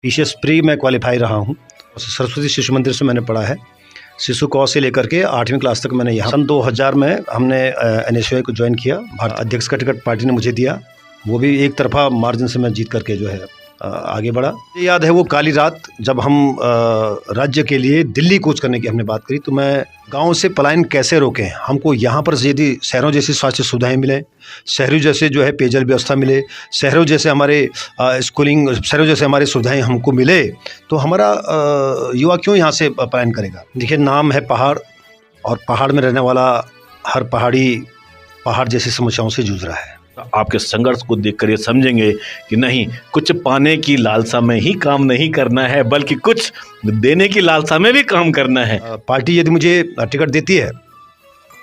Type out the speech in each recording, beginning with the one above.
PCS pre मैं qualify रहा हूँ। सरस्वती शिशु मंदिर से मैंने पढ़ा है। शिशु कौ से लेकर के 8वीं क्लास तक मैंने यहाँ सन 2000 में हमने एनएसयूआई को ज्वाइन किया। भारत अध्यक्ष का टिकट पार्टी ने मुझे दिया, वो भी एक तरफा मार्जिन से मैं जीत करके जो है आगे बढ़ा। मुझे याद है वो काली रात जब हम राज्य के लिए दिल्ली कूच करने की हमने बात करी, तो मैं गांव से पलायन कैसे रोकें, हमको यहाँ पर यदि शहरों जैसी स्वास्थ्य सुविधाएं मिले, शहरों जैसे जो है पेयजल व्यवस्था मिले, शहरों जैसे हमारे स्कूलिंग, शहरों जैसे हमारी सुविधाएं हमको मिले, तो हमारा युवा क्यों यहाँ से पलायन करेगा। देखिए, नाम है पहाड़, और पहाड़ में रहने वाला हर पहाड़ी पहाड़ जैसी समस्याओं से जूझ रहा है। आपके संघर्ष को देखकर ये समझेंगे कि नहीं, कुछ पाने की लालसा में ही काम नहीं करना है, बल्कि कुछ देने की लालसा में भी काम करना है। पार्टी यदि मुझे टिकट देती है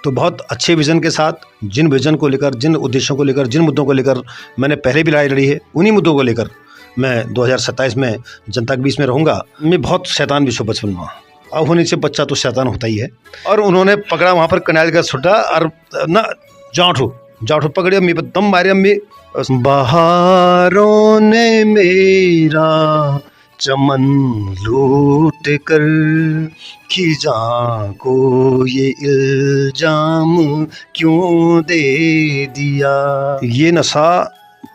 तो बहुत अच्छे विजन के साथ, जिन विजन को लेकर, जिन उद्देश्यों को लेकर, जिन मुद्दों को लेकर मैंने पहले भी लड़ाई लड़ी है, उन्हीं मुद्दों को लेकर मैं 2027 में जनता के बीच में रहूँगा। मैं बहुत शैतान भी हूँ बचपन में, अब होने से बच्चा तो शैतान होता ही है। और उन्होंने पकड़ा वहाँ पर कनाल का छुट्टा और ना जाठू पकड़े, अम्मी दम मारे, अम्मी बहारों ने मेरा चमन लूट कर खिजा को ये इल्जाम क्यों दे दिया। ये नशा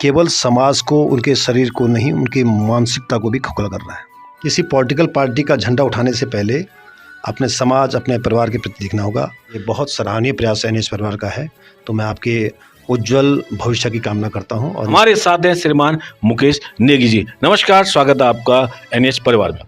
केवल समाज को, उनके शरीर को नहीं, उनकी मानसिकता को भी खोखला कर रहा है। किसी पॉलिटिकल पार्टी का झंडा उठाने से पहले अपने समाज, अपने परिवार के प्रति देखना होगा। ये बहुत सराहनीय प्रयास एनएच परिवार का है, तो मैं आपके उज्जवल भविष्य की कामना करता हूं। और हमारे साथ हैं श्रीमान मुकेश नेगी जी। नमस्कार, स्वागत है आपका एनएच परिवार में।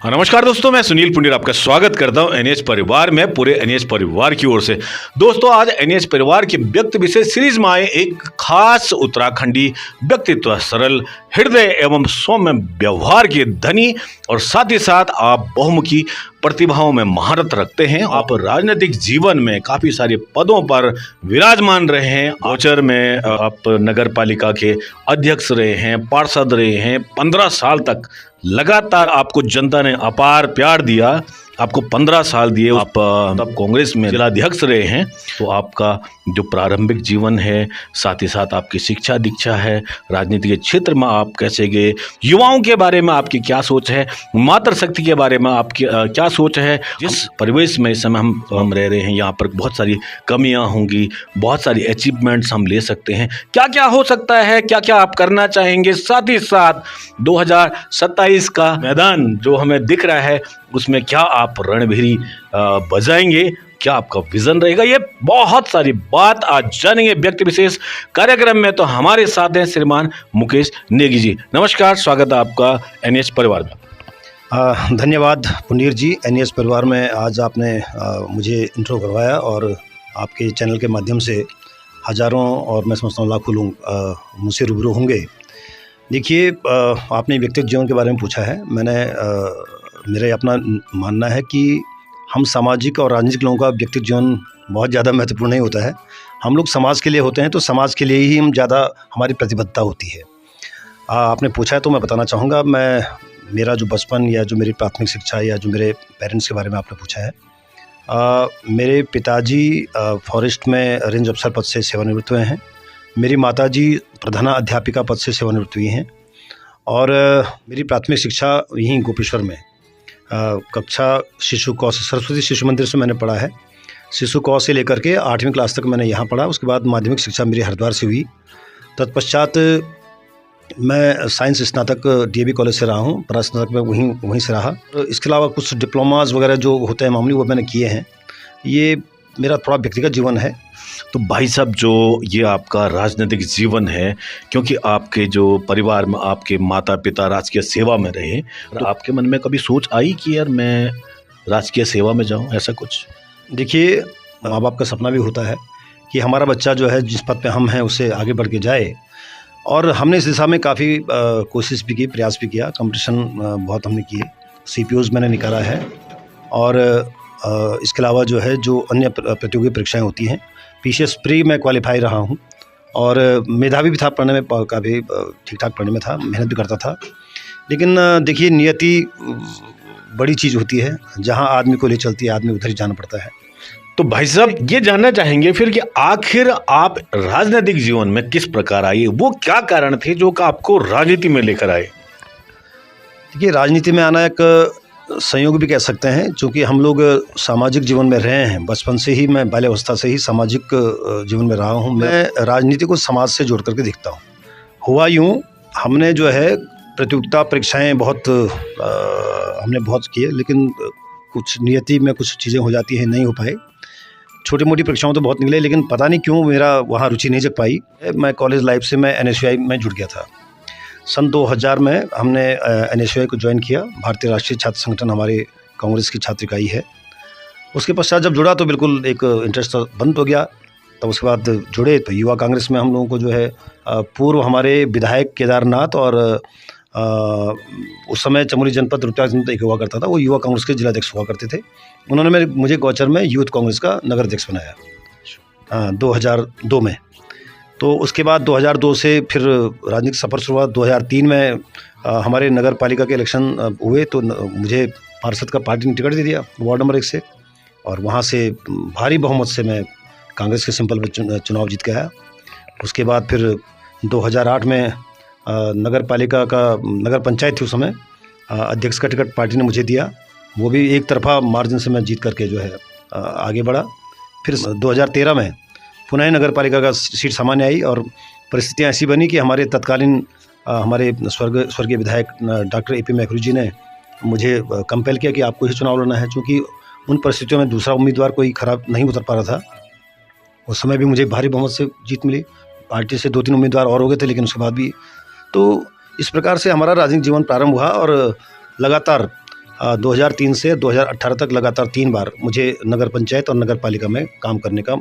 नमस्कार दोस्तों, मैं सुनील पुंडीर आपका स्वागत करता हूं एनएच परिवार में, पूरे एनएच परिवार की ओर से। दोस्तों, आज एनएच परिवार के व्यक्ति विशेष सीरीज में आए एक खास उत्तराखंडी व्यक्तित्व, सरल हृदय एवं सौम्य व्यवहार के धनी, और साथ ही साथ आप बहुमुखी प्रतिभाओं में महारत रखते हैं। आप राजनीतिक जीवन में काफी सारे पदों पर विराजमान रहे हैं। गोचर में आप नगर पालिका के अध्यक्ष रहे हैं, पार्षद रहे हैं। 15 साल तक लगातार आपको जनता ने अपार प्यार दिया, आपको 15 साल दिए। आप तब कांग्रेस में जिलाध्यक्ष रहे हैं। तो आपका जो प्रारंभिक जीवन है, साथ ही साथ आपकी शिक्षा दीक्षा है, राजनीति के क्षेत्र में आप कैसे गए, युवाओं के बारे में आपकी क्या सोच है, मातृशक्ति के बारे में आपकी क्या सोच है। जिस परिवेश में इस समय हम रह रहे हैं, यहाँ पर बहुत सारी कमियाँ होंगी, बहुत सारी अचीवमेंट्स हम ले सकते हैं, क्या क्या हो सकता है, क्या क्या आप करना चाहेंगे। साथ ही साथ 2027 का मैदान जो हमें दिख रहा है, उसमें क्या आप रणभेरी बजाएंगे, क्या आपका विजन रहेगा, ये बहुत सारी बात आज जानेंगे व्यक्ति विशेष कार्यक्रम में। तो हमारे साथ हैं श्रीमान मुकेश नेगी जी। नमस्कार, स्वागत है आपका एनएच परिवार में। धन्यवाद पुंडीर जी। एनएच परिवार में आज आपने मुझे इंट्रो करवाया, और आपके चैनल के माध्यम से हजारों और मैं समझता हूँ लाखों लोग मुझसे रूबरू होंगे। देखिए, आपने व्यक्तिगत जीवन के बारे में पूछा है। मेरा अपना मानना है कि हम सामाजिक और राजनीतिक लोगों का व्यक्तिगत जीवन बहुत ज़्यादा महत्वपूर्ण नहीं होता है। हम लोग समाज के लिए होते हैं, तो समाज के लिए ही हम ज़्यादा, हमारी प्रतिबद्धता होती है। आपने पूछा है तो मैं बताना चाहूँगा। मेरा जो बचपन या जो मेरी प्राथमिक शिक्षा या जो मेरे पेरेंट्स के बारे में आपने पूछा है, मेरे पिताजी फॉरेस्ट में रेंज अफसर पद से सेवानिवृत्त हुए हैं। मेरी माताजी प्रधान अध्यापिका पद से सेवानिवृत्त हुई हैं, और मेरी प्राथमिक शिक्षा यहीं गोपेश्वर में कक्षा शिशु कौ से, सरस्वती शिशु मंदिर से मैंने पढ़ा है। शिशु कौ से लेकर के 8वीं क्लास तक मैंने यहाँ पढ़ा। उसके बाद माध्यमिक शिक्षा मेरी हरिद्वार से हुई। तत्पश्चात मैं साइंस स्नातक डीएवी कॉलेज से रहा हूँ, परास्नातक में वहीं से रहा। इसके अलावा कुछ डिप्लोमाज वगैरह जो होते हैं मामूली, वो मैंने किए हैं। ये मेरा थोड़ा व्यक्तिगत जीवन है। तो भाई साहब, जो ये आपका राजनीतिक जीवन है, क्योंकि आपके जो परिवार में आपके माता पिता राजकीय सेवा में रहे, तो आपके मन में कभी सोच आई कि यार मैं राजकीय सेवा में जाऊं, ऐसा कुछ? देखिए, माँ बाप का सपना भी होता है कि हमारा बच्चा जो है, जिस पद पे हम हैं, उससे आगे बढ़ के जाए। और हमने इस दिशा में काफ़ी कोशिश भी की, प्रयास भी किया। कंपटीशन बहुत हमने किए, CPOs मैंने निकाला है। और इसके अलावा जो है, जो अन्य प्रतियोगी परीक्षाएँ होती हैं, पीसीएस प्री मैं क्वालिफाई रहा हूँ, और मेधावी भी था, पढ़ने में काफ़ी ठीक ठाक पढ़ने में था, मेहनत भी करता था। लेकिन देखिए, नियति बड़ी चीज़ होती है, जहाँ आदमी को ले चलती है, आदमी उधर ही जाना पड़ता है। तो भाई साहब ये जानना चाहेंगे फिर कि आखिर आप राजनीतिक जीवन में किस प्रकार आए, वो क्या कारण थे जो कि आपको राजनीति में लेकर आए? देखिए, राजनीति में आना एक संयोग भी कह सकते हैं, क्योंकि हम लोग सामाजिक जीवन में रहे हैं। बचपन से ही, मैं बाल्यावस्था से ही सामाजिक जीवन में रहा हूँ। मैं राजनीति को समाज से जोड़ करके देखता हूँ। हुआ यूँ, हमने जो है प्रतियोगिता परीक्षाएं हमने बहुत किए, लेकिन कुछ नियति में कुछ चीज़ें हो जाती हैं, नहीं हो पाए। छोटी मोटी परीक्षाओं तो बहुत निकले, लेकिन पता नहीं क्यों मेरा वहाँ रुचि नहीं जग पाई। मैं कॉलेज लाइफ से मैं NSUI में जुड़ गया था। सन 2000 में हमने NSUI को ज्वाइन किया। भारतीय राष्ट्रीय छात्र संगठन हमारे कांग्रेस की छात्र इकाई है। उसके पश्चात जब जुड़ा तो बिल्कुल एक इंटरेस्ट बंद हो गया। तब उसके बाद जुड़े तो युवा कांग्रेस में हम लोगों को जो है पूर्व हमारे विधायक केदारनाथ और उस समय चमोली जनपद रुद्रप्रयाग एक हुआ करता था, वो युवा कांग्रेस के जिलाध्यक्ष हुआ करते थे। उन्होंने मुझे गौचर में यूथ कांग्रेस का नगर अध्यक्ष बनाया 2002 में। तो उसके बाद 2002 से फिर राजनीतिक सफ़र शुरुआत 2003 में हमारे नगर पालिका के इलेक्शन हुए, तो मुझे पार्षद का पार्टी ने टिकट दे दिया वार्ड नंबर 1 से, और वहाँ से भारी बहुमत से मैं कांग्रेस के सिंपल में चुनाव जीत के आया। उसके बाद फिर 2008 में नगर पालिका का नगर पंचायत थी उस समय, अध्यक्ष का टिकट पार्टी ने मुझे दिया। वो भी एक तरफा मार्जिन से मैं जीत करके जो है आगे बढ़ा। फिर 2013 में पुनः नगर पालिका का सीट सामान्य आई, और परिस्थितियाँ ऐसी बनी कि हमारे तत्कालीन हमारे स्वर्गीय विधायक डॉक्टर AP मैखरू जी ने मुझे कंपेल किया कि आपको ही चुनाव लड़ना है, क्योंकि उन परिस्थितियों में दूसरा उम्मीदवार कोई खराब नहीं उतर पा रहा था। उस समय भी मुझे भारी बहुमत से जीत मिली। पार्टी से 2-3 उम्मीदवार और हो गए थे, लेकिन उसके बाद भी। तो इस प्रकार से हमारा राजनीतिक जीवन प्रारंभ हुआ, और लगातार 2003 से 2018 तक लगातार 3 बार मुझे नगर पंचायत और नगर पालिका में काम करने का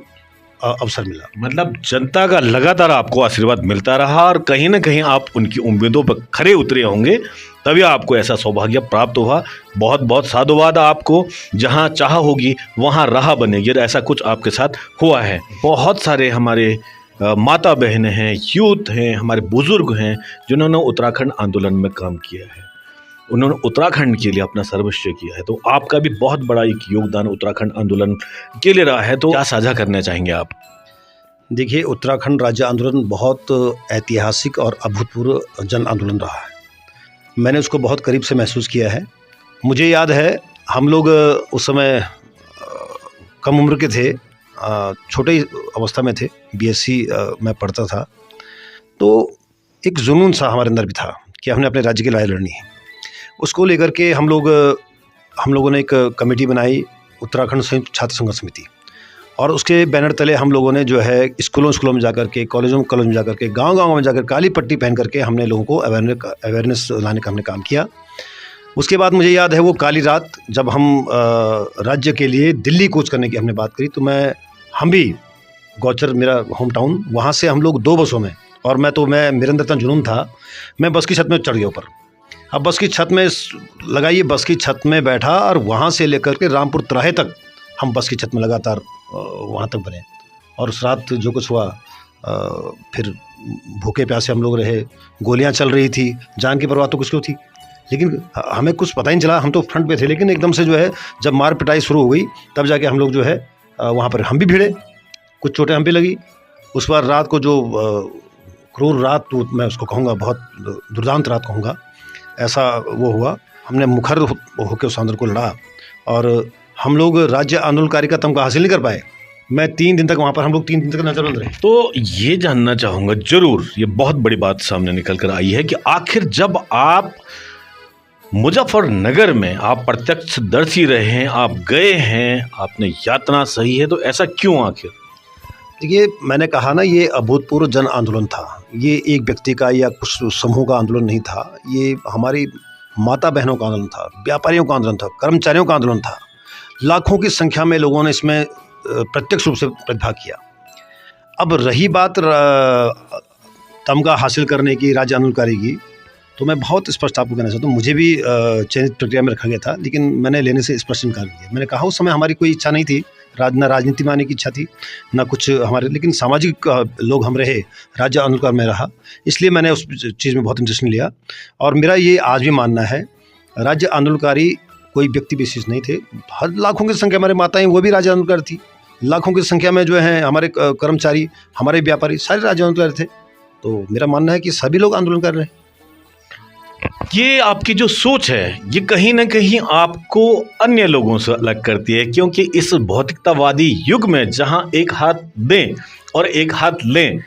अवसर मिला। मतलब जनता का लगातार आपको आशीर्वाद मिलता रहा, और कहीं ना कहीं आप उनकी उम्मीदों पर खरे उतरे होंगे, तभी आपको ऐसा सौभाग्य प्राप्त हुआ। बहुत बहुत साधुवाद आपको। जहां चाह होगी वहां राह बनेगी, और ऐसा कुछ आपके साथ हुआ है। बहुत सारे हमारे माता बहनें हैं, यूथ हैं, हमारे बुजुर्ग हैं, जिन्होंने उत्तराखंड आंदोलन में काम किया है। उन्होंने उत्तराखंड के लिए अपना सर्वस्व किया है। तो आपका भी बहुत बड़ा एक योगदान उत्तराखंड आंदोलन के लिए रहा है। तो क्या साझा करना चाहेंगे आप? देखिए, उत्तराखंड राज्य आंदोलन बहुत ऐतिहासिक और अभूतपूर्व जन आंदोलन रहा है। मैंने उसको बहुत करीब से महसूस किया है। मुझे याद है, हम लोग उस समय कम उम्र के थे, छोटे ही अवस्था में थे, BSc में पढ़ता था। तो एक जुनून सा हमारे अंदर भी था कि हमने अपने राज्य की लड़ाई लड़नी है। उसको लेकर के हम लोगों ने एक कमेटी बनाई, उत्तराखंड संयुक्त छात्र संघर्ष समिति, और उसके बैनर तले हम लोगों ने जो है स्कूलों में जाकर के, कॉलेजों में जाकर के, गांव में जाकर काली पट्टी पहन करके हमने लोगों को अवेयरनेस लाने का हमने काम किया। उसके बाद मुझे याद है वो काली रात, जब हम राज्य के लिए दिल्ली कूच करने की हमने बात करी, तो हम भी गौचर मेरा होम टाउन, वहाँ से हम लोग 2 बसों में, और मैं मेरे अंदर इतना जुनून था, मैं बस की छत में चढ़ गया ऊपर। अब बस की छत में लगाइए, बस की छत में बैठा, और वहाँ से लेकर के रामपुर तिराहे तक हम बस की छत में लगातार वहाँ तक बने। और उस रात जो कुछ हुआ, फिर भूखे प्यासे हम लोग रहे, गोलियाँ चल रही थी, जान की परवाह तो कुछ क्यों थी, लेकिन हमें कुछ पता ही नहीं चला। हम तो फ्रंट पे थे, लेकिन एकदम से जो है जब मार पिटाई शुरू हो गई, तब जाके हम लोग जो है वहाँ पर हम भी भिड़े, कुछ चोटें हम भी लगी। उस बार रात को जो क्रूर रात, तो मैं उसको कहूँगा बहुत दुर्दांत रात कहूँगा, ऐसा वो हुआ। हमने मुखर होकर उस आंदोलन को लड़ा, और हम लोग राज्य आंदोलनकारी का तमगा हासिल नहीं कर पाए। मैं 3 दिन तक वहाँ पर, हम लोग 3 दिन तक नजरबंद रहे। तो ये जानना चाहूँगा जरूर, ये बहुत बड़ी बात सामने निकल कर आई है कि आखिर जब आप मुजफ्फरनगर में आप प्रत्यक्षदर्शी रहे हैं, आप गए हैं, आपने यातना सही है, तो ऐसा क्यों आखिर? देखिए, मैंने कहा ना, ये अभूतपूर्व जन आंदोलन था। ये एक व्यक्ति का या कुछ समूह का आंदोलन नहीं था। ये हमारी माता बहनों का आंदोलन था, व्यापारियों का आंदोलन था, कर्मचारियों का आंदोलन था। लाखों की संख्या में लोगों ने इसमें प्रत्यक्ष रूप से प्रतिभाग किया। अब रही बात तमगा हासिल करने की, राज्य आंदोलनकारी की, तो मैं बहुत स्पष्ट आपको कहना चाहता हूँ, मुझे भी चयनित प्रक्रिया में रखा गया था, लेकिन मैंने लेने से स्पष्ट इनकार किया। मैंने कहा उस समय हमारी कोई इच्छा नहीं थी, ना राजनीति में आने की इच्छा थी, ना कुछ हमारे, लेकिन सामाजिक लोग हम रहे, राज्य आंदोलन में रहा, इसलिए मैंने उस चीज़ में बहुत इंटरेस्ट लिया। और मेरा ये आज भी मानना है, राज्य आंदोलनकारी कोई व्यक्ति विशेष नहीं थे। हर लाखों की संख्या हमारे माताएं, वो भी राज्य आंदोलनकारी थी, लाखों की संख्या में जो है हमारे कर्मचारी, हमारे व्यापारी सारे राज्य आंदोलन कर रहे थे। तो मेरा मानना है कि सभी लोग आंदोलन कर रहे हैं। ये आपकी जो सोच है ये कहीं ना कहीं आपको अन्य लोगों से अलग करती है, क्योंकि इस भौतिकतावादी युग में जहां एक हाथ दें और एक हाथ लें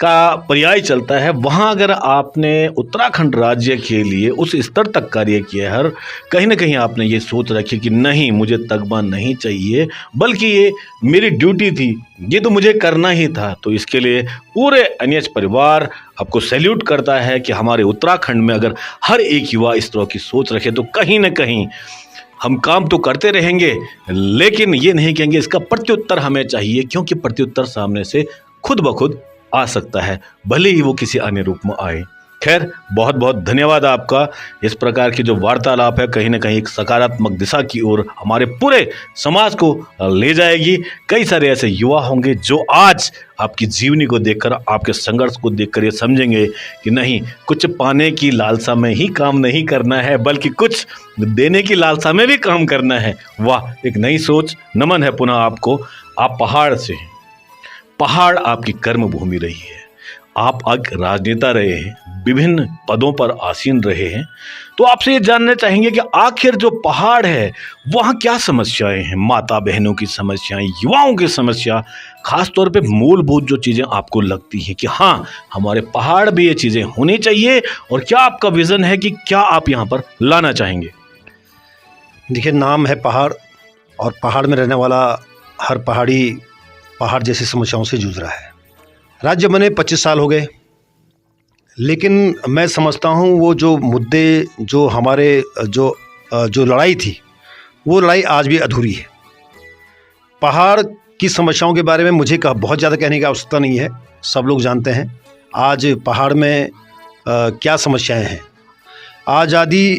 का पर्याय चलता है, वहां अगर आपने उत्तराखंड राज्य के लिए उस स्तर तक कार्य किया है, कहीं ना कहीं आपने ये सोच रखी कि नहीं मुझे तगमा नहीं चाहिए, बल्कि ये मेरी ड्यूटी थी, ये तो मुझे करना ही था। तो इसके लिए पूरे एनएच परिवार आपको सैल्यूट करता है कि हमारे उत्तराखंड में अगर हर एक युवा इस तरह की सोच रखे तो कहीं ना कहीं हम काम तो करते रहेंगे, लेकिन ये नहीं कहेंगे इसका प्रत्युत्तर हमें चाहिए, क्योंकि प्रत्युत्तर सामने से खुद ब खुद आ सकता है, भले ही वो किसी अन्य रूप में आए। खैर, बहुत बहुत धन्यवाद आपका। इस प्रकार की जो वार्तालाप है कहीं ना कहीं एक सकारात्मक दिशा की ओर हमारे पूरे समाज को ले जाएगी। कई सारे ऐसे युवा होंगे जो आज आपकी जीवनी को देखकर, आपके संघर्ष को देखकर ये समझेंगे कि नहीं, कुछ पाने की लालसा में ही काम नहीं करना है, बल्कि कुछ देने की लालसा में भी काम करना है। वाह, एक नई सोच। नमन है पुनः आपको। आप पहाड़ से हैं, पहाड़ आपकी कर्म भूमि रही है, आप एक राजनेता रहे हैं, विभिन्न पदों पर आसीन रहे हैं। तो आपसे ये जानना चाहेंगे कि आखिर जो पहाड़ है वहाँ क्या समस्याएं हैं, माता बहनों की समस्याएं, युवाओं की समस्या, खास तौर पे मूलभूत जो चीज़ें आपको लगती हैं कि हाँ हमारे पहाड़ भी ये चीज़ें होनी चाहिए, और क्या आपका विज़न है कि क्या आप यहाँ पर लाना चाहेंगे? देखिए, नाम है पहाड़, और पहाड़ में रहने वाला हर पहाड़ी पहाड़ जैसी समस्याओं से जूझ रहा है। राज्य बने 25 साल हो गए, लेकिन मैं समझता हूँ वो जो मुद्दे, जो हमारे जो लड़ाई थी, वो लड़ाई आज भी अधूरी है। पहाड़ की समस्याओं के बारे में मुझे बहुत ज़्यादा कहने की आवश्यकता नहीं है, सब लोग जानते हैं आज पहाड़ में क्या समस्याएं हैं। आज़ादी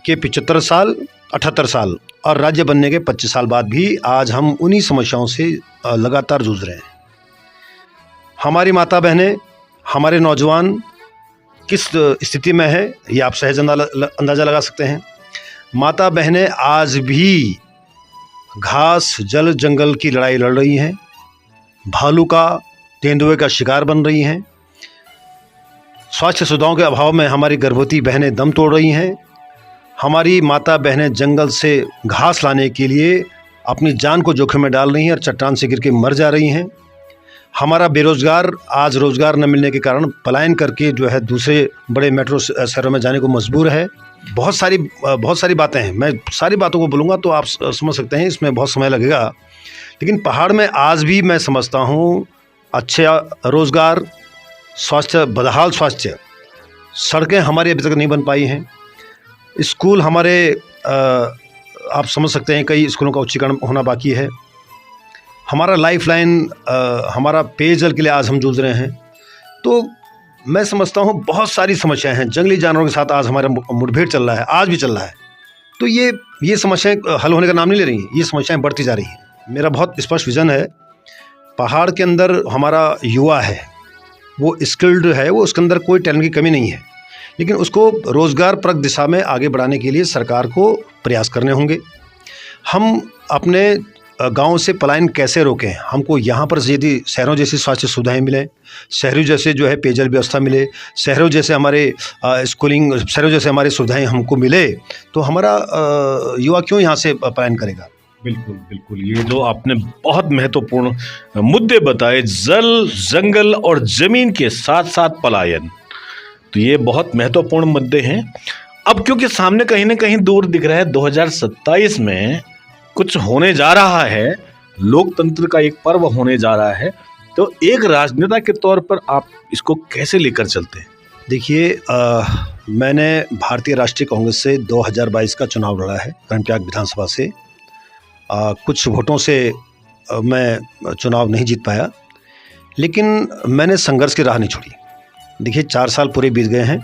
के 75 साल, 78 साल और राज्य बनने के 25 साल बाद भी आज हम उन्हीं समस्याओं से लगातार जूझ रहे हैं। हमारी माता बहनें, हमारे नौजवान किस स्थिति में है ये आप सहज अंदाज़ा लगा सकते हैं। माता बहनें आज भी घास, जल, जंगल की लड़ाई लड़ रही हैं, भालू का, तेंदुए का शिकार बन रही हैं। स्वास्थ्य सुविधाओं के अभाव में हमारी गर्भवती बहनें दम तोड़ रही हैं। हमारी माता बहनें जंगल से घास लाने के लिए अपनी जान को जोखिम में डाल रही हैं और चट्टान से गिर के मर जा रही हैं। हमारा बेरोज़गार आज रोज़गार न मिलने के कारण पलायन करके जो है दूसरे बड़े मेट्रो शहरों में जाने को मजबूर है। बहुत सारी बातें हैं, मैं सारी बातों को बोलूँगा तो आप समझ सकते हैं, इसमें बहुत समय लगेगा। लेकिन पहाड़ में आज भी मैं समझता हूँ अच्छा रोज़गार, स्वास्थ्य, बदहाल स्वास्थ्य, सड़कें हमारी अभी तक नहीं बन पाई हैं। स्कूल हमारे आप समझ सकते हैं कई स्कूलों का उच्चीकरण होना बाकी है। हमारा लाइफलाइन, हमारा पेयजल के लिए आज हम जूझ रहे हैं। तो मैं समझता हूँ बहुत सारी समस्याएं हैं। जंगली जानवरों के साथ आज हमारा मुठभेड़ चल रहा है, आज भी चल रहा है। तो ये समस्याएं हल होने का नाम नहीं ले रही हैं, ये समस्याएं बढ़ती जा रही हैं। मेरा बहुत स्पष्ट विज़न है, पहाड़ के अंदर हमारा युवा है, वो स्किल्ड है, वो उसके अंदर कोई टैलेंट की कमी नहीं है, लेकिन उसको रोज़गारपरक दिशा में आगे बढ़ाने के लिए सरकार को प्रयास करने होंगे। हम अपने गांव से पलायन कैसे रोकें? हमको यहाँ पर यदि शहरों जैसी स्वास्थ्य सुविधाएं मिलें, शहरों जैसे जो है पेयजल व्यवस्था मिले, शहरों जैसे हमारे स्कूलिंग, शहरों जैसे हमारी सुविधाएं हमको मिले, तो हमारा युवा क्यों यहाँ से पलायन करेगा? बिल्कुल बिल्कुल, ये जो आपने बहुत महत्वपूर्ण मुद्दे बताए, जल, जंगल और ज़मीन के साथ साथ पलायन, तो ये बहुत महत्वपूर्ण मुद्दे हैं। अब क्योंकि सामने कहीं ना कहीं दूर दिख रहा है 2027 में कुछ होने जा रहा है, लोकतंत्र का एक पर्व होने जा रहा है, तो एक राजनेता के तौर पर आप इसको कैसे लेकर चलते हैं? देखिए, मैंने भारतीय राष्ट्रीय कांग्रेस से 2022 का चुनाव लड़ा है, कर्मत्याग विधानसभा से। कुछ वोटों से मैं चुनाव नहीं जीत पाया, लेकिन मैंने संघर्ष की राह नहीं छोड़ी। देखिए, 4 साल पूरे बीत गए हैं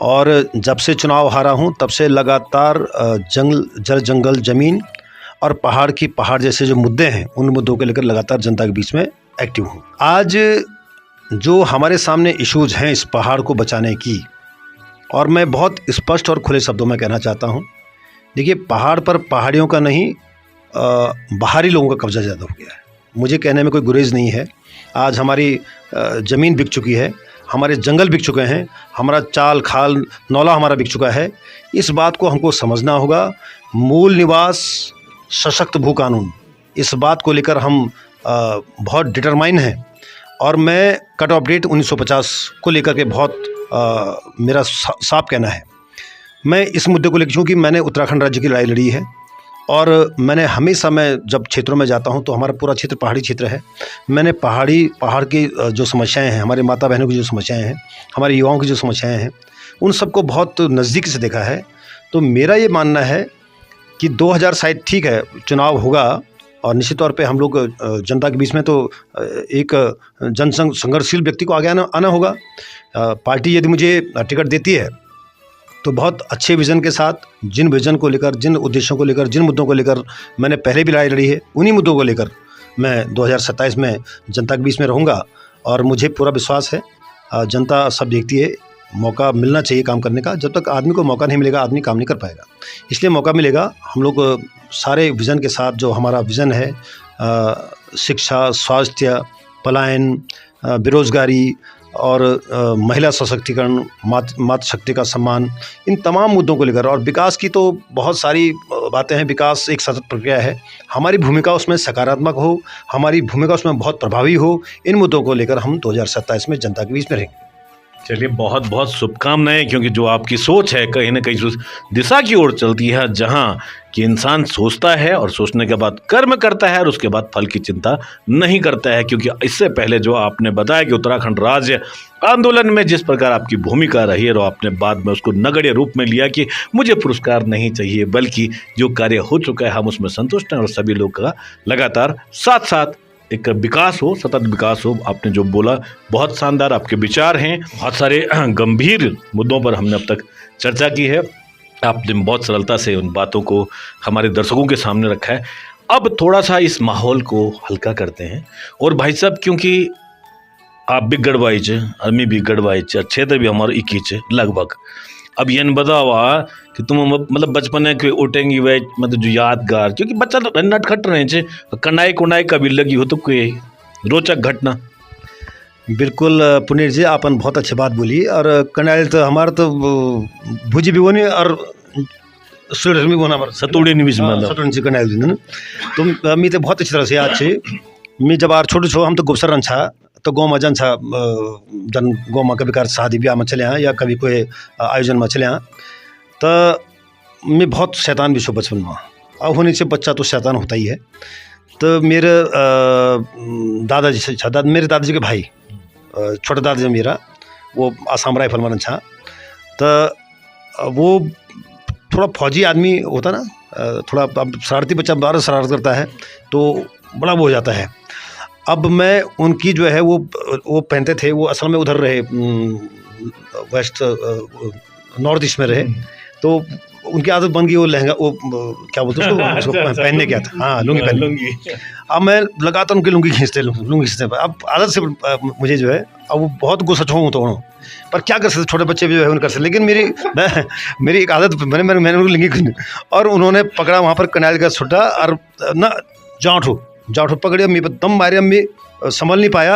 और जब से चुनाव हारा हूँ तब से लगातार जल, जंगल, ज़मीन और पहाड़ जैसे जो मुद्दे हैं, उन मुद्दों को लेकर लगातार जनता के बीच में एक्टिव हूँ। आज जो हमारे इश्यूज़ हैं इस पहाड़ को बचाने की, और मैं बहुत स्पष्ट और खुले शब्दों में कहना चाहता हूँ, देखिए, पहाड़ पर पहाड़ियों का नहीं, बाहरी लोगों का कब्जा ज़्यादा हो गया है। मुझे कहने में कोई गुरेज नहीं है। आज हमारी ज़मीन बिक चुकी है, हमारे जंगल बिक चुके हैं, हमारा चाल खाल नौला हमारा बिक चुका है। इस बात को हमको समझना होगा। मूल निवास सशक्त भू कानून, इस बात को लेकर हम बहुत डिटरमाइन हैं। और मैं कट ऑफ डेट 1950 को लेकर के बहुत मेरा साफ कहना है। मैं इस मुद्दे को लेकर, क्योंकि मैंने उत्तराखंड राज्य की लड़ाई लड़ी है और मैंने हमेशा, मैं जब क्षेत्रों में जाता हूं तो हमारा पूरा क्षेत्र पहाड़ी क्षेत्र है। मैंने पहाड़ की जो समस्याएं हैं, हमारे माता बहनों की जो समस्याएं हैं, हमारे युवाओं की जो समस्याएं हैं, उन सबको बहुत नज़दीक से देखा है। तो मेरा ये मानना है कि 2000 शायद ठीक है चुनाव होगा और निश्चित तौर पे हम लोग जनता के बीच में तो एक संघर्षशील व्यक्ति को आगे आना होगा। पार्टी यदि मुझे टिकट देती है तो बहुत अच्छे विज़न के साथ, जिन विज़न को लेकर, जिन उद्देश्यों को लेकर, जिन मुद्दों को लेकर मैंने पहले भी लड़ाई लड़ी है, उन्हीं मुद्दों को लेकर मैं 2027 में जनता के बीच में रहूँगा। और मुझे पूरा विश्वास है जनता सब देखती है, मौका मिलना चाहिए काम करने का। जब तक आदमी को मौका नहीं मिलेगा आदमी काम नहीं कर पाएगा, इसलिए मौका मिलेगा। हम लोग सारे विज़न के साथ, जो हमारा विज़न है शिक्षा, स्वास्थ्य, पलायन, बेरोज़गारी और महिला सशक्तिकरण, मातृशक्ति का सम्मान, इन तमाम मुद्दों को लेकर, और विकास की तो बहुत सारी बातें हैं। विकास एक सतत प्रक्रिया है, हमारी भूमिका उसमें सकारात्मक हो, हमारी भूमिका उसमें बहुत प्रभावी हो। इन मुद्दों को लेकर हम 2027 में जनता के बीच में रहेंगे। चलिए, बहुत बहुत शुभकामनाएं, क्योंकि जो आपकी सोच है कहीं ना कहीं उस दिशा की ओर चलती है जहां कि इंसान सोचता है और सोचने के बाद कर्म करता है और उसके बाद फल की चिंता नहीं करता है। क्योंकि इससे पहले जो आपने बताया कि उत्तराखंड राज्य आंदोलन में जिस प्रकार आपकी भूमिका रही है, और आपने बाद में उसको नगण्य रूप में लिया कि मुझे पुरस्कार नहीं चाहिए, बल्कि जो कार्य हो चुका है हम उसमें संतुष्ट हैं और सभी लोग का लगातार साथ साथ एक विकास हो, सतत विकास हो। आपने जो बोला बहुत शानदार आपके विचार हैं। बहुत सारे गंभीर मुद्दों पर हमने अब तक चर्चा की है, आपने बहुत सरलता से उन बातों को हमारे दर्शकों के सामने रखा है। अब थोड़ा सा इस माहौल को हल्का करते हैं। और भाई साहब, क्योंकि आप भी गढ़वाई च, अमी भी गढ़वाई च, क्षेत्र भी हमारा एक ही च लगभग। अब ये बतावा कि तुम मतलब बचपन के उठेंगी वे मतलब जो यादगार, क्योंकि बच्चा नटखट रहे थे, कनाई कुनाई कभी लगी हो तो कोई रोचक घटना। बिल्कुल पुनीर जी, आपने बहुत अच्छी बात बोली। और कनाइल तो हमारा तो भुजी भी होनी और सुरज भी होना, सतुड़ी नहीं सतुड़ी कनाइल दिन। तो मी तो बहुत अच्छी तरह से याद छे। मी जब आर छोटो छो हम तो गुप्सर रन छा, तो गाँव में जन छा, जन गाँव में कभी कार शादी ब्याह में चले या कभी कोई आयोजन में चले, तो मैं बहुत शैतान भी छो बचपन में। अब होने से बच्चा तो शैतान होता ही है। तो मेरे दादाजी मेरे दादाजी के भाई, छोटा दादाजी मेरा, वो आसाम राइफल में छा। तो वो थोड़ा फौजी आदमी होता ना, थोड़ा अब शरारती बच्चा बार शरारत करता है तो बड़ा वो हो जाता है। अब मैं उनकी जो है वो पहनते थे, वो असल में उधर रहे, वेस्ट नॉर्थ ईस्ट में रहे, तो उनकी आदत बन गई वो लहंगा, वो क्या बोलते हैं उसको पहनने क्या था, हाँ लुंगी पहन। अब मैं लगातार उनकी लुंगी खींचते। अब आदत से मुझे जो है, अब वो बहुत गुस्सा छो तो पर क्या कर सकते, छोटे बच्चे भी जो है उन्हें कर सकते। लेकिन मेरी एक आदत, मैंने उनको लुंगी खींची और उन्होंने पकड़ा वहाँ पर कनाइल का छुट्टा और ना जाठो पकड़े, मैं दम मारे, मैं संभल नहीं पाया।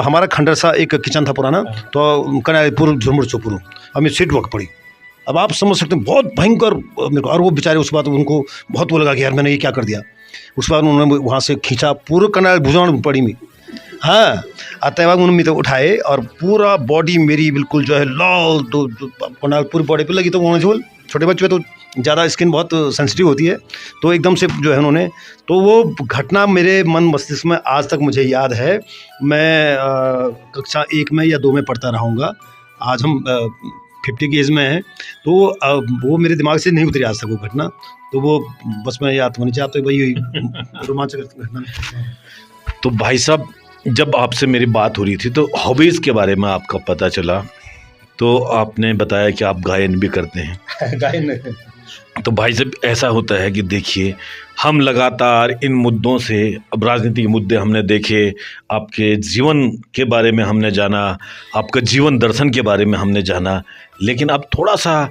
हमारा खंडर सा एक किचन था पुराना, तो कनाइल पूरा झुरमुर चो पूरा, अब मैं सीट वक्त पड़ी। अब आप समझ सकते हैं बहुत भयंकर मेरे को। और वो बेचारे उस बात उनको बहुत वो लगा कि यार मैंने ये क्या कर दिया। उस बार उन्होंने वहाँ से खींचा, पूरा कनाइल भुजान पड़ी में, हाँ आते वक्त उन्होंने तो उठाए और पूरा बॉडी मेरी बिल्कुल जो है लाल, तो कनाइल पूरी बॉडी पे लगी। तो उन्होंने जो छोटे बच्चे तो ज़्यादा स्किन बहुत सेंसिटिव होती है, तो एकदम से जो है उन्होंने, तो वो घटना मेरे मन मस्तिष्क में आज तक मुझे याद है। मैं कक्षा 1 में या 2 में पढ़ता रहूँगा। आज हम 50 की एज में हैं, तो वो मेरे दिमाग से नहीं उतरी आज तक वो घटना। तो वो बस मैं याद होनी चाहता हूँ भाई, रोमांचक घटना। तो भाई साहब, जब आपसे मेरी बात हो रही थी तो हॉबीज़ के बारे में आपका पता चला, तो आपने बताया कि आप गायन भी करते हैं। गायन तो भाई साहब, ऐसा होता है कि देखिए, हम लगातार इन मुद्दों से, अब राजनीतिक मुद्दे हमने देखे, आपके जीवन के बारे में हमने जाना, आपका जीवन दर्शन के बारे में हमने जाना, लेकिन अब थोड़ा सा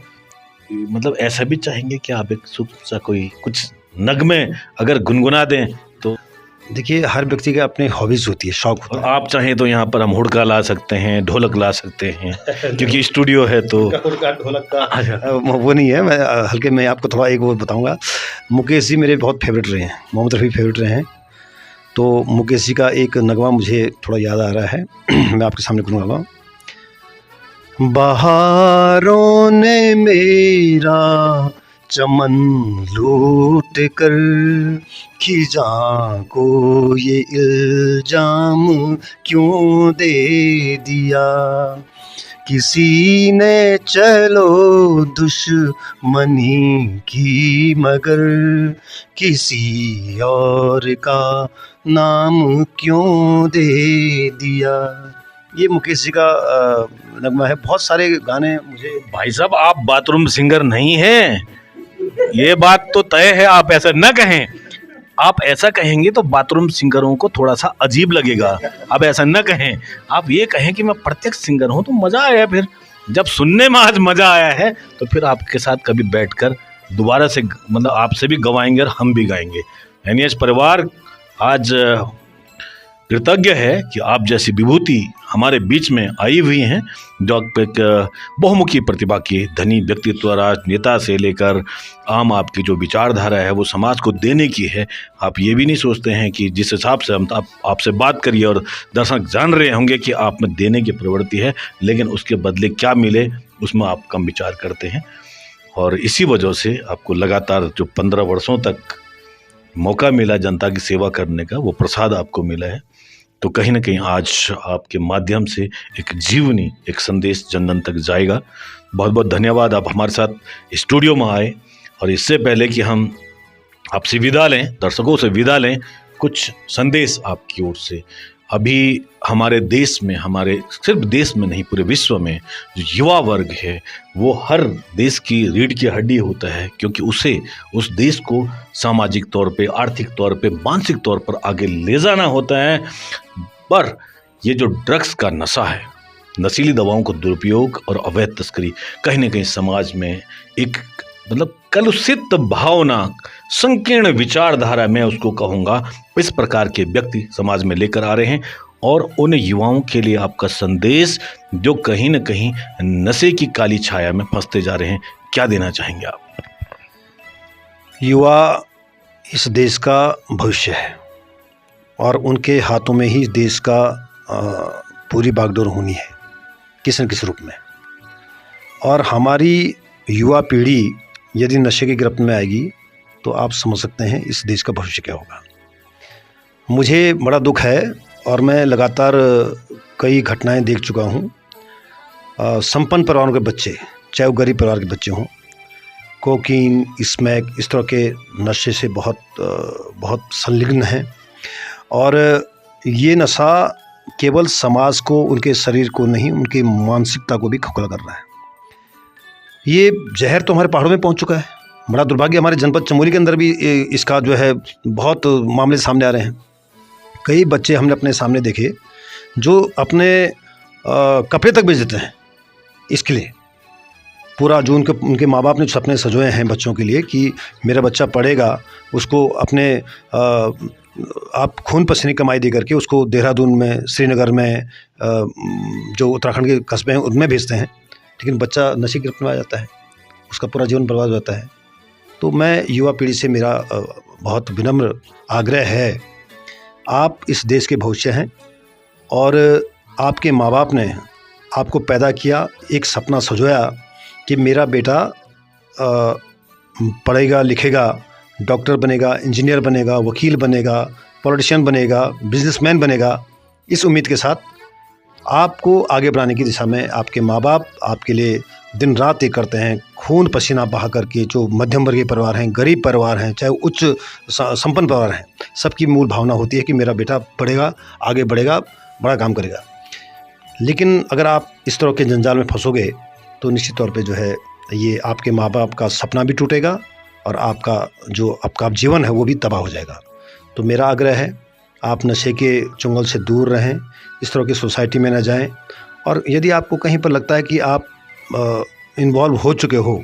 मतलब ऐसा भी चाहेंगे कि आप एक सुख सा कोई कुछ नगमे अगर गुनगुना दें तो। देखिए, हर व्यक्ति के अपने हॉबीज़ होती है, शौक और होता है। आप चाहें तो यहाँ पर हम हुड़का ला सकते हैं, ढोलक ला सकते हैं, क्योंकि स्टूडियो है तो। ढोलक का अच्छा। वो नहीं है। हल्के मैं आपको थोड़ा एक वो बताऊँगा। मुकेश जी मेरे बहुत फ़ेवरेट रहे हैं, मोहम्मद रफ़ी फ़ेवरेट रहे हैं। तो मुकेश जी का एक नगमा मुझे थोड़ा याद आ रहा है। मैं आपके सामने गुनगुनाऊँगा। बहारों ने मेरा चमन लूट कर खिजां को ये इल्जाम क्यों दे दिया। किसी ने चलो दुश्मनी की मगर किसी और का नाम क्यों दे दिया। ये मुकेश जी का नगमा है। बहुत सारे गाने मुझे भाई साहब, आप बाथरूम सिंगर नहीं हैं, ये बात तो तय है। आप ऐसा न कहें, आप ऐसा कहेंगे तो बाथरूम सिंगरों को थोड़ा सा अजीब लगेगा। आप ऐसा न कहें, आप ये कहें कि मैं प्रत्यक्ष सिंगर हूं तो मजा आया। फिर जब सुनने में आज मजा आया है तो फिर आपके साथ कभी बैठकर दोबारा से मतलब आपसे भी गवाएंगे और हम भी गाएंगे। एनएच परिवार आज कृतज्ञ है कि आप जैसी विभूति हमारे बीच में आई हुई हैं, जो एक बहुमुखी प्रतिभा के धनी व्यक्तित्व, राजनेता से लेकर आम आपकी जो विचारधारा है वो समाज को देने की है। आप ये भी नहीं सोचते हैं कि जिस हिसाब से हम आपसे बात करिए और दर्शक जान रहे होंगे कि आप में देने की प्रवृत्ति है, लेकिन उसके बदले क्या मिले उसमें आप कम विचार करते हैं। और इसी वजह से आपको लगातार जो 15 वर्षों तक मौका मिला जनता की सेवा करने का, वो प्रसाद आपको मिला है। तो कहीं ना कहीं आज आपके माध्यम से एक जीवनी, एक संदेश जन जन तक जाएगा। बहुत बहुत धन्यवाद, आप हमारे साथ स्टूडियो में आए। और इससे पहले कि हम आपसे विदा लें, दर्शकों से विदा लें, कुछ संदेश आपकी ओर से। अभी हमारे देश में, हमारे सिर्फ देश में नहीं पूरे विश्व में जो युवा वर्ग है वो हर देश की रीढ़ की हड्डी होता है, क्योंकि उसे उस देश को सामाजिक तौर पे, आर्थिक तौर पे, मानसिक तौर पर आगे ले जाना होता है। पर ये जो ड्रग्स का नशा है, नशीली दवाओं का दुरुपयोग और अवैध तस्करी कहीं ना कहीं समाज में एक मतलब कलुषित भावना, संकीर्ण विचारधारा, मैं उसको कहूँगा, इस प्रकार के व्यक्ति समाज में लेकर आ रहे हैं। और उन युवाओं के लिए आपका संदेश जो कहीं ना कहीं नशे की काली छाया में फंसते जा रहे हैं, क्या देना चाहेंगे आप? युवा इस देश का भविष्य है और उनके हाथों में ही देश का पूरी बागडोर होनी है किसी न किसी रूप में। और हमारी युवा पीढ़ी यदि नशे की गिरफ्त में आएगी तो आप समझ सकते हैं इस देश का भविष्य क्या होगा। मुझे बड़ा दुख है और मैं लगातार कई घटनाएं देख चुका हूं। संपन्न परिवारों के बच्चे, चाहे वो गरीब परिवार के बच्चे हों, कोकीन, स्मैक, इस तरह के नशे से बहुत संलिग्न हैं। और ये नशा केवल समाज को, उनके शरीर को नहीं, उनकी मानसिकता को भी खोखला कर रहा है। ये जहर तो हमारे पहाड़ों में पहुंच चुका है। बड़ा दुर्भाग्य, हमारे जनपद चमोली के अंदर भी इसका जो है बहुत मामले सामने आ रहे हैं। कई बच्चे हमने अपने सामने देखे जो अपने कपड़े तक बेच देते हैं इसके लिए। पूरा जो उनके माँ बाप ने सपने सजोए हैं बच्चों के लिए कि मेरा बच्चा पढ़ेगा, उसको अपने आप खून पसीने कमाई दे करके उसको देहरादून में, श्रीनगर में, जो उत्तराखंड के कस्बे हैं उनमें भेजते हैं, लेकिन बच्चा नशे की गिरफ्त में आ जाता है, उसका पूरा जीवन बर्बाद हो जाता है। तो मैं युवा पीढ़ी से मेरा बहुत विनम्र आग्रह है, आप इस देश के भविष्य हैं और आपके माँ बाप ने आपको पैदा किया, एक सपना सजोया कि मेरा बेटा पढ़ेगा, लिखेगा, डॉक्टर बनेगा, इंजीनियर बनेगा, वकील बनेगा, पॉलिटिशियन बनेगा, बिजनेसमैन बनेगा। इस उम्मीद के साथ आपको आगे बढ़ाने की दिशा में आपके माँ बाप आपके लिए दिन रात एक करते हैं, खून पसीना बहा करके। जो मध्यम वर्गीय परिवार हैं, गरीब परिवार हैं, चाहे उच्च संपन्न परिवार हैं, सबकी मूल भावना होती है कि मेरा बेटा पढ़ेगा, आगे बढ़ेगा, बड़ा काम करेगा। लेकिन अगर आप इस तरह के जंजाल में फंसोगे तो निश्चित तौर पे जो है ये आपके माँ बाप का सपना भी टूटेगा और आपका जीवन है वो भी तबाह हो जाएगा। तो मेरा आग्रह है, आप नशे के चुंगल से दूर रहें, इस तरह की सोसाइटी में न जाएं। और यदि आपको कहीं पर लगता है कि आप इन्वॉल्व हो चुके हो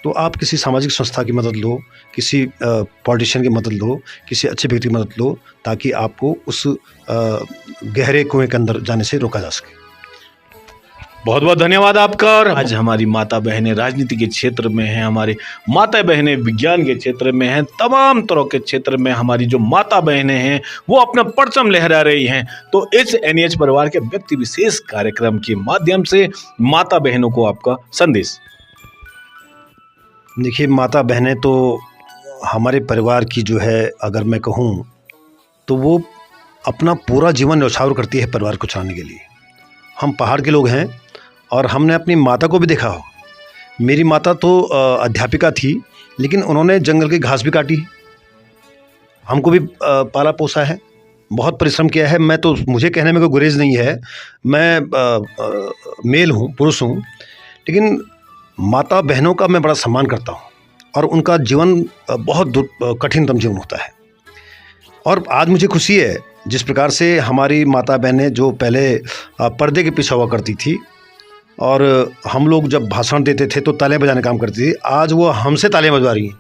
तो आप किसी सामाजिक संस्था की मदद लो, किसी पॉलिटिशियन की मदद लो, किसी अच्छे व्यक्ति की मदद लो, ताकि आपको उस गहरे कुएं के अंदर जाने से रोका जा सके। बहुत बहुत धन्यवाद आपका। और आज हमारी माता बहनें राजनीति के क्षेत्र में हैं, हमारी माता बहनें विज्ञान के क्षेत्र में हैं, तमाम तरह के क्षेत्र में हमारी जो माता बहनें हैं वो अपना परचम लहरा रही हैं। तो इस एनएच परिवार के व्यक्ति विशेष कार्यक्रम के माध्यम से माता बहनों को आपका संदेश। देखिए, माता बहनें तो हमारे परिवार की जो है, अगर मैं कहूँ तो वो अपना पूरा जीवन न्यौछावर करती है परिवार को चलाने के लिए। हम पहाड़ के लोग हैं और हमने अपनी माता को भी देखा हो। मेरी माता तो अध्यापिका थी, लेकिन उन्होंने जंगल की घास भी काटी, हमको भी पाला पोसा है, बहुत परिश्रम किया है। मैं तो, मुझे कहने में कोई गुरेज नहीं है, मैं मेल हूँ, पुरुष हूँ, लेकिन माता बहनों का मैं बड़ा सम्मान करता हूँ और उनका जीवन बहुत कठिनतम जीवन होता है। और आज मुझे खुशी है जिस प्रकार से हमारी माता बहनें जो पहले पर्दे के पीछे हुआ करती थी और हम लोग जब भाषण देते थे तो तालियां बजाने काम करती थी, आज वो हमसे तालियां बजवा रही हैं।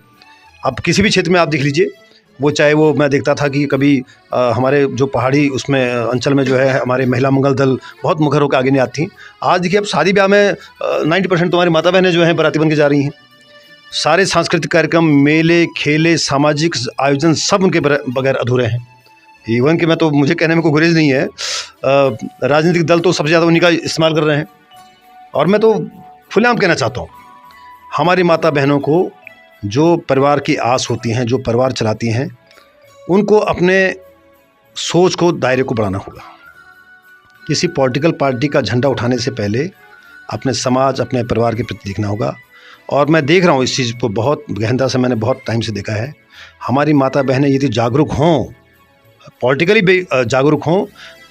अब किसी भी क्षेत्र में आप देख लीजिए, वो चाहे वो, मैं देखता था कि कभी हमारे जो पहाड़ी उसमें अंचल में जो है हमारे महिला मंगल दल बहुत मुखर होकर आगे नहीं आती। आज देखिए, अब शादी ब्याह में 90% तुम्हारी माता बहनें जो हैं बाराती बन के जा रही हैं। सारे सांस्कृतिक कार्यक्रम, मेले, खेले, सामाजिक आयोजन सब उनके बगैर अधूरे हैं। इवन कि मैं तो, मुझे कहने में कोई गुरेज नहीं है, राजनीतिक दल तो सबसे ज़्यादा उन्हीं का इस्तेमाल कर रहे हैं। और मैं तो खुलेआम कहना चाहता हूँ, हमारी माता बहनों को जो परिवार की आस होती हैं, जो परिवार चलाती हैं, उनको अपने सोच को, दायरे को बढ़ाना होगा। किसी पॉलिटिकल पार्टी का झंडा उठाने से पहले अपने समाज, अपने परिवार के प्रति देखना होगा। और मैं देख रहा हूँ इस चीज़ को बहुत गहनता से, मैंने बहुत टाइम से देखा है। हमारी माता बहनें यदि जागरूक हों, पॉलिटिकली भी जागरूक हों,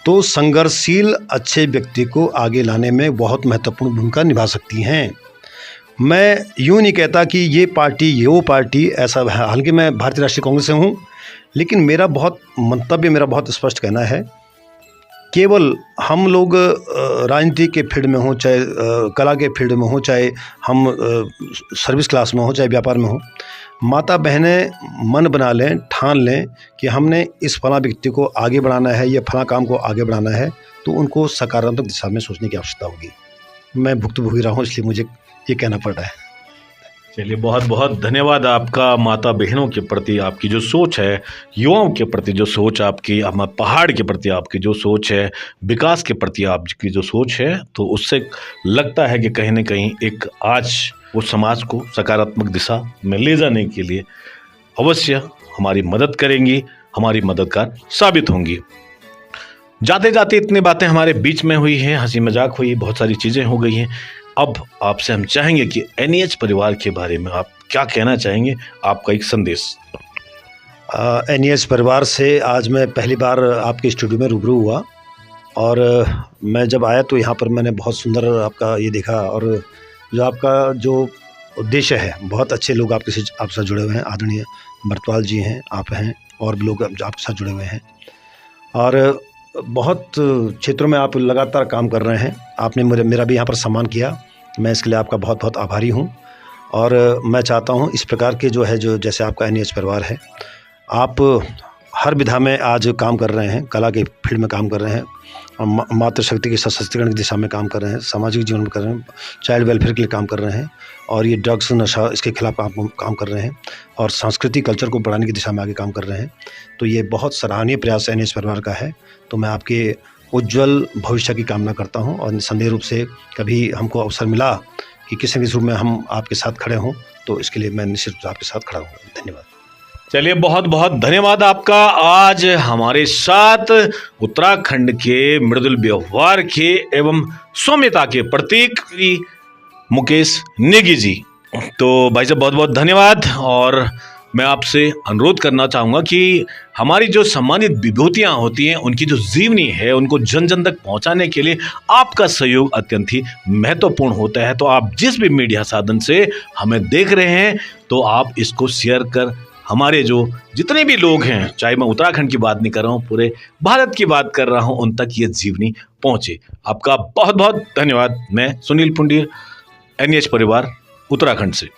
तो संघर्षशील अच्छे व्यक्ति को आगे लाने में बहुत महत्वपूर्ण भूमिका निभा सकती हैं। मैं यूँ नहीं कहता कि ये पार्टी, वो पार्टी, ऐसा है। हालांकि मैं भारतीय राष्ट्रीय कांग्रेस से हूँ, लेकिन मेरा बहुत मंतव्य, मेरा बहुत स्पष्ट कहना है, केवल हम लोग राजनीति के फील्ड में हों, चाहे कला के फील्ड में हों, चाहे हम सर्विस क्लास में हों, चाहे व्यापार में हों, माता बहनें मन बना लें, ठान लें कि हमने इस फलां व्यक्ति को आगे बढ़ाना है, ये फलां काम को आगे बढ़ाना है, तो उनको सकारात्मक दिशा में सोचने की आवश्यकता होगी। मैं भुक्तभोगी रहा हूँ, इसलिए मुझे ये कहना पड़ रहा है। चलिए, बहुत बहुत धन्यवाद आपका। माता बहनों के प्रति आपकी जो सोच है, युवाओं के प्रति जो सोच आपकी, हमारे पहाड़ के प्रति आपकी जो सोच है, विकास के प्रति आपकी जो सोच है, तो उससे लगता है कि कहीं ना कहीं एक आज वो समाज को सकारात्मक दिशा में ले जाने के लिए अवश्य हमारी मदद करेंगी, हमारी मददगार साबित होंगी। जाते जाते इतनी बातें हमारे बीच में हुई हैं, हंसी मजाक हुई, बहुत सारी चीज़ें हो गई हैं। अब आपसे हम चाहेंगे कि एनएच परिवार के बारे में आप क्या कहना चाहेंगे, आपका एक संदेश। एनएच परिवार से आज मैं पहली बार आपके स्टूडियो में रूबरू हुआ और मैं जब आया तो यहाँ पर मैंने बहुत सुंदर आपका ये देखा, और जो आपका जो उद्देश्य है, बहुत अच्छे लोग आपके साथ जुड़े हुए हैं। आदरणीय बरतवाल जी हैं, आप हैं, और भी लोग आपके साथ जुड़े हुए हैं, और बहुत क्षेत्रों में आप लगातार काम कर रहे हैं। आपने मेरा भी यहाँ पर सम्मान किया, मैं इसके लिए आपका बहुत बहुत आभारी हूँ। और मैं चाहता हूँ इस प्रकार के जो है, जो जैसे आपका एनएच परिवार है, आप हर विधा में आज काम कर रहे हैं, कला के फील्ड में काम कर रहे हैं, मातृशक्ति के सशक्तिकरण की दिशा में काम कर रहे हैं, सामाजिक जीवन में कर रहे हैं, चाइल्ड वेलफेयर के लिए काम कर रहे हैं, और ये ड्रग्स, नशा, इसके खिलाफ आप काम कर रहे हैं, और सांस्कृतिक कल्चर को बढ़ाने की दिशा में आगे काम कर रहे हैं। तो ये बहुत सराहनीय प्रयास एनएच परिवार का है। तो मैं आपके उज्ज्वल भविष्य की कामना करता हूँ, और निसंदेह रूप से कभी हमको अवसर मिला कि किसी न किसी रूप में हम आपके साथ खड़े हों, तो इसके लिए मैं निश्चित रूप से आपके साथ खड़ा हूँ। धन्यवाद। चलिए, बहुत बहुत धन्यवाद आपका। आज हमारे साथ उत्तराखंड के मृदुल व्यवहार के एवं सौम्यता के प्रतीक मुकेश नेगी जी। तो भाई साहब, बहुत बहुत धन्यवाद। और मैं आपसे अनुरोध करना चाहूँगा कि हमारी जो सम्मानित विभूतियाँ होती हैं, उनकी जो जीवनी है, उनको जन जन तक पहुँचाने के लिए आपका सहयोग अत्यंत ही महत्वपूर्ण होता है। तो आप जिस भी मीडिया साधन से हमें देख रहे हैं, तो आप इसको शेयर कर हमारे जो जितने भी लोग हैं, चाहे मैं उत्तराखंड की बात नहीं कर रहा हूँ, पूरे भारत की बात कर रहा हूँ, उन तक ये जीवनी पहुँचे। आपका बहुत बहुत धन्यवाद। मैं सुनील पुंडीर, एनएच परिवार, उत्तराखंड से।